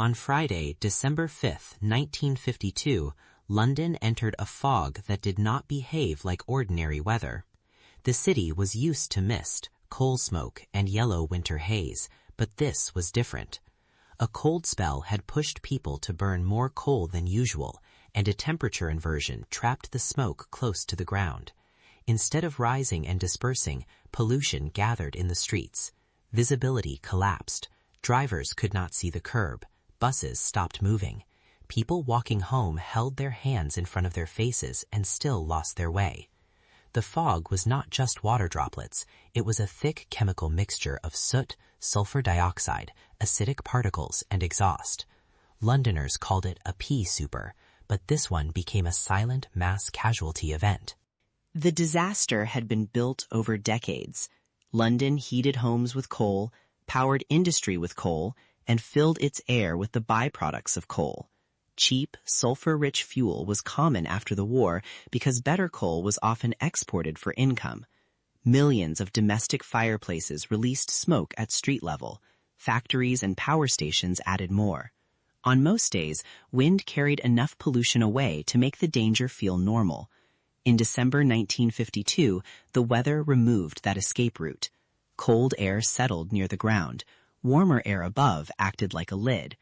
On Friday, December 5, 1952, London entered a fog that did not behave like ordinary weather. The city was used to mist, coal smoke, and yellow winter haze, but this was different. A cold spell had pushed people to burn more coal than usual, and a temperature inversion trapped the smoke close to the ground. Instead of rising and dispersing, pollution gathered in the streets. Visibility collapsed. Drivers could not see the curb. Buses stopped moving. People walking home held their hands in front of their faces and still lost their way. The fog was not just water droplets. It was a thick chemical mixture of soot, sulfur dioxide, acidic particles, and exhaust. Londoners called it a pea super, but this one became a silent mass casualty event. The disaster had been built over decades. London heated homes with coal, powered industry with coal, and filled its air with the byproducts of coal. Cheap, sulfur-rich fuel was common after the war because better coal was often exported for income. Millions of domestic fireplaces released smoke at street level. Factories and power stations added more. On most days, wind carried enough pollution away to make the danger feel normal. In December 1952, the weather removed that escape route. Cold air settled near the ground. Warmer air above acted like a lid.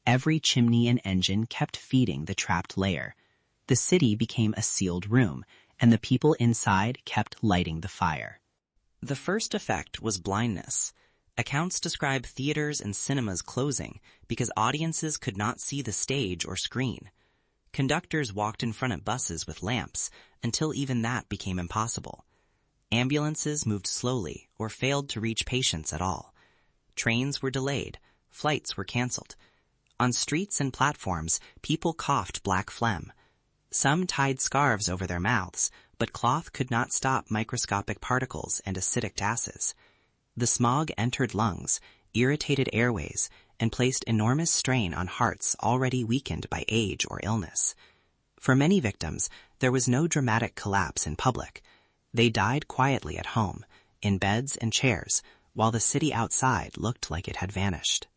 Every chimney and engine kept feeding the trapped layer. The city became a sealed room, and the people inside kept lighting the fire. The first effect was blindness. Accounts describe theaters and cinemas closing because audiences could not see the stage or screen. Conductors walked in front of buses with lamps until even that became impossible. Ambulances moved slowly or failed to reach patients at all. Trains were delayed. Flights were canceled. On streets and platforms, people coughed black phlegm. Some tied scarves over their mouths, but cloth could not stop microscopic particles and acidic gases. The smog entered lungs, irritated airways, and placed enormous strain on hearts already weakened by age or illness. For many victims, there was no dramatic collapse in public. They died quietly at home, in beds and chairs, while the city outside looked like it had vanished.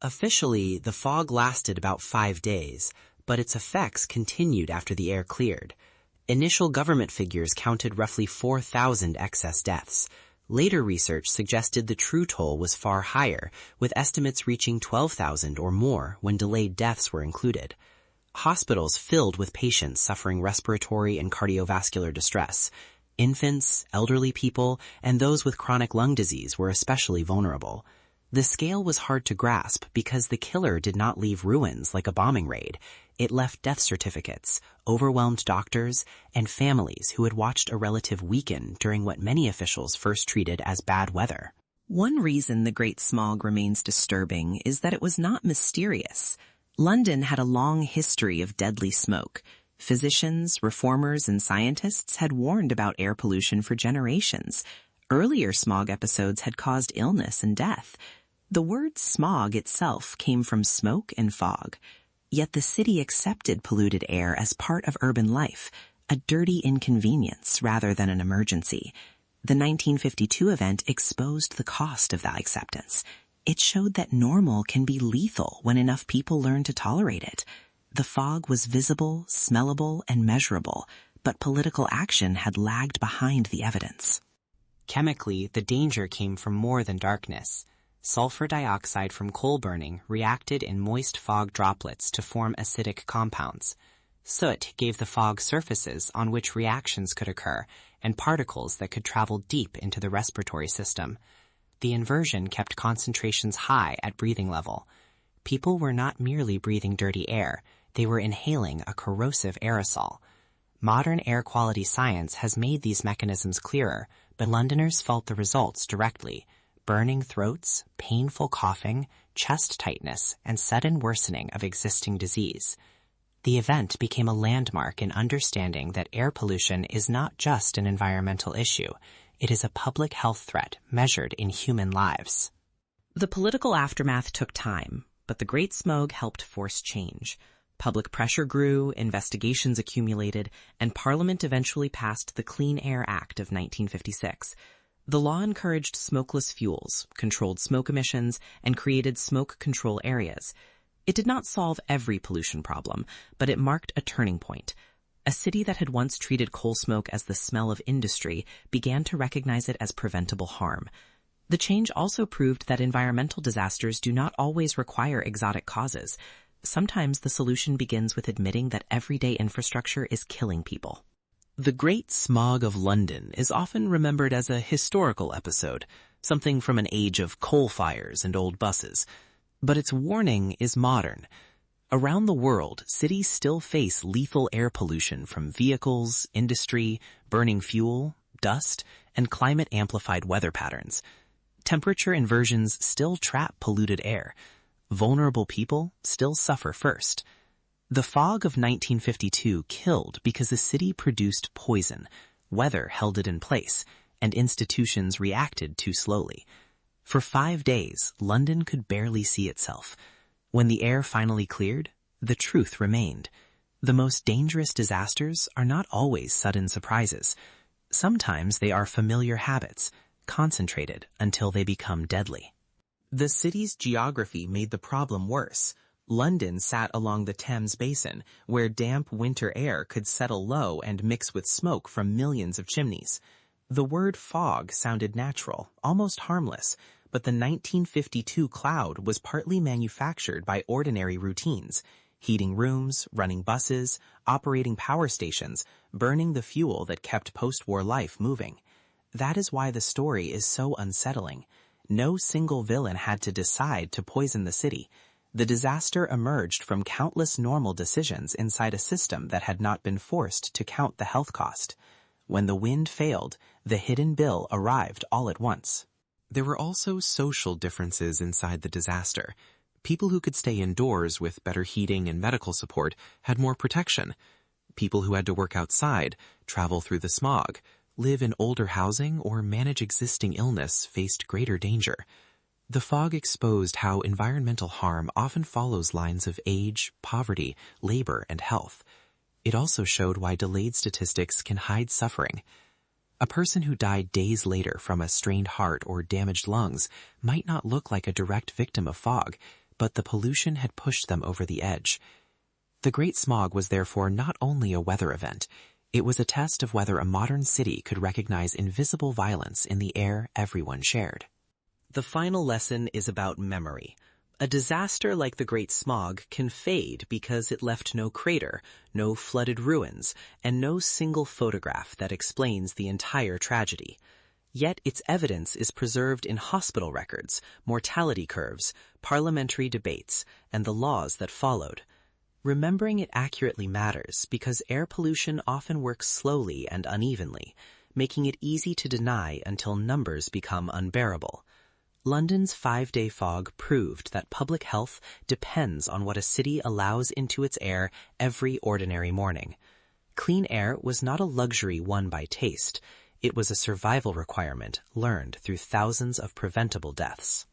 Officially, the fog lasted about 5 days, but its effects continued after the air cleared. Initial government figures counted roughly 4,000 excess deaths. Later research suggested the true toll was far higher, with estimates reaching 12,000 or more when delayed deaths were included. Hospitals filled with patients suffering respiratory and cardiovascular distress. Infants, elderly people, and those with chronic lung disease were especially vulnerable. The scale was hard to grasp because the killer did not leave ruins like a bombing raid. It left death certificates, overwhelmed doctors, and families who had watched a relative weaken during what many officials first treated as bad weather. One reason the Great Smog remains disturbing is that it was not mysterious. London had a long history of deadly smoke. Physicians, reformers, and scientists had warned about air pollution for generations. Earlier smog episodes had caused illness and death. The word smog itself came from smoke and fog. Yet the city accepted polluted air as part of urban life, a dirty inconvenience rather than an emergency. The 1952 event exposed the cost of that acceptance. It showed that normal can be lethal when enough people learn to tolerate it. The fog was visible, smellable, and measurable, but political action had lagged behind the evidence. Chemically, the danger came from more than darkness. Sulfur dioxide from coal burning reacted in moist fog droplets to form acidic compounds. Soot gave the fog surfaces on which reactions could occur and particles that could travel deep into the respiratory system. The inversion kept concentrations high at breathing level. People were not merely breathing dirty air, they were inhaling a corrosive aerosol. Modern air quality science has made these mechanisms clearer, but Londoners felt the results directly: burning throats, painful coughing, chest tightness, and sudden worsening of existing disease. The event became a landmark in understanding that air pollution is not just an environmental issue, it is a public health threat measured in human lives. The political aftermath took time, but the Great Smog helped force change. Public pressure grew, investigations accumulated, and Parliament eventually passed the Clean Air Act of 1956. The law encouraged smokeless fuels, controlled smoke emissions, and created smoke control areas. It did not solve every pollution problem, but it marked a turning point. A city that had once treated coal smoke as the smell of industry began to recognize it as preventable harm. The change also proved that environmental disasters do not always require exotic causes. Sometimes the solution begins with admitting that everyday infrastructure is killing people. The Great Smog of London is often remembered as a historical episode, something from an age of coal fires and old buses. But its warning is modern. Around the world, cities still face lethal air pollution from vehicles, industry, burning fuel, dust, and climate-amplified weather patterns. Temperature inversions still trap polluted air. Vulnerable people still suffer first. The fog of 1952 killed because the city produced poison, weather held it in place, and institutions reacted too slowly. For 5 days, London could barely see itself. When the air finally cleared, the truth remained. The most dangerous disasters are not always sudden surprises. Sometimes they are familiar habits, concentrated until they become deadly. The city's geography made the problem worse. London sat along the Thames Basin, where damp winter air could settle low and mix with smoke from millions of chimneys. The word fog sounded natural, almost harmless, but the 1952 cloud was partly manufactured by ordinary routines: heating rooms, running buses, operating power stations, burning the fuel that kept post-war life moving. That is why the story is so unsettling. No single villain had to decide to poison the city. The disaster emerged from countless normal decisions inside a system that had not been forced to count the health cost. When the wind failed, the hidden bill arrived all at once. There were also social differences inside the disaster. People who could stay indoors with better heating and medical support had more protection. People who had to work outside, travel through the smog, live in older housing, or manage existing illness faced greater danger. The fog exposed how environmental harm often follows lines of age, poverty, labor, and health. It also showed why delayed statistics can hide suffering. A person who died days later from a strained heart or damaged lungs might not look like a direct victim of fog, but the pollution had pushed them over the edge. The Great Smog was therefore not only a weather event, it was a test of whether a modern city could recognize invisible violence in the air everyone shared. The final lesson is about memory. A disaster like the Great Smog can fade because it left no crater, no flooded ruins, and no single photograph that explains the entire tragedy. Yet its evidence is preserved in hospital records, mortality curves, parliamentary debates, and the laws that followed. Remembering it accurately matters because air pollution often works slowly and unevenly, making it easy to deny until numbers become unbearable. London's 5-day fog proved that public health depends on what a city allows into its air every ordinary morning. Clean air was not a luxury won by taste. It was a survival requirement learned through thousands of preventable deaths.